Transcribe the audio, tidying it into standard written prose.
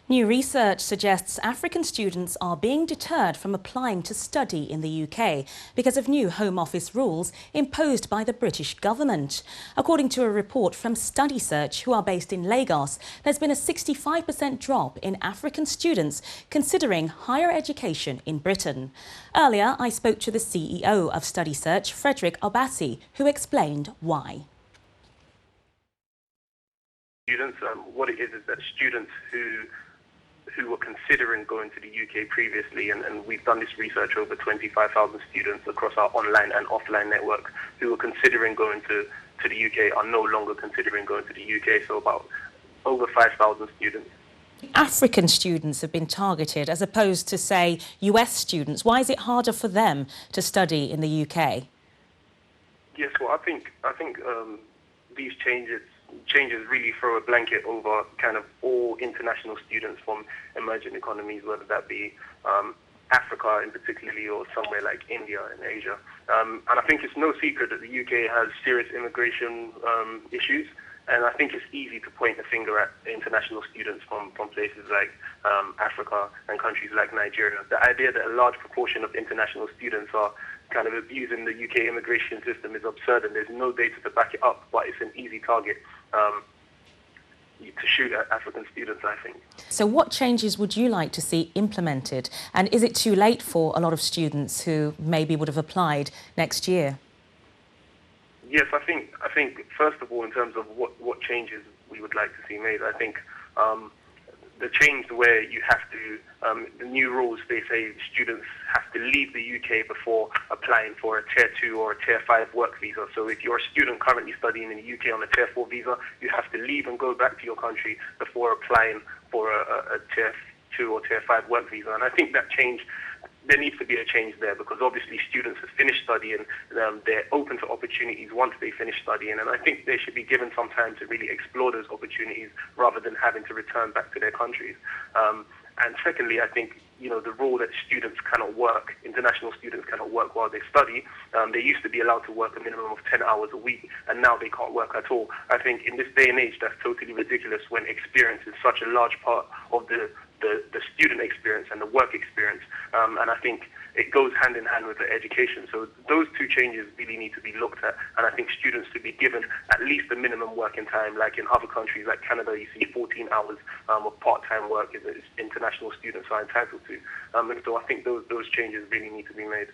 New research suggests African students are being deterred from applying to study in the UK because of new Home Office rules imposed by the British government. According to a report from StudySearch, who are based in Lagos, there's been a 65% drop in African students considering higher education in Britain. Earlier, I spoke to the CEO of StudySearch, Fredrik Obasi, who explained why. What it is that students who were considering going to the UK previously, and we've done this research over 25,000 students across our online and offline network who were considering going to the UK are no longer considering going to the UK, so about over 5,000 students. African students have been targeted as opposed to, say, US students. Why is it harder for them to study in the UK? Yes, well, I think these changes really throw a blanket over kind of all international students from emerging economies, whether that be Africa in particularly or somewhere like India and Asia. And I think it's no secret that the UK has serious immigration issues, and I think it's easy to point the finger at international students from places like Africa and countries like Nigeria. The idea that a large proportion of international students are kind of abusing the UK immigration system is absurd, and there's no data to back it up, but it's an easy target to shoot at African students, I think. So what changes would you like to see implemented? And is it too late for a lot of students who maybe would have applied next year? Yes, I think first of all, in terms of what changes we would like to see made, I think the change where you have to, the new rules, they say students have to leave the UK before applying for a Tier 2 or a Tier 5 work visa. So if you're a student currently studying in the UK on a Tier 4 visa, you have to leave and go back to your country before applying for a Tier 2 or Tier 5 work visa. And I think that change, there needs to be a change there, because obviously students have finished studying, they're open to opportunities once they finish studying, and I think they should be given some time to really explore those opportunities rather than having to return back to their countries. And secondly, I think, the rule that students cannot work, international students cannot work while they study. They used to be allowed to work a minimum of 10 hours a week, and now they can't work at all. I think in this day and age, that's totally ridiculous when experience is such a large part of the student experience and the work experience. And I think it goes hand in hand with the education. So those two changes really need to be looked at, and I think students should be given at least a minimum working time, like in other countries like Canada, you see 14 hours of part-time work as international students are entitled to. And so I think those changes really need to be made.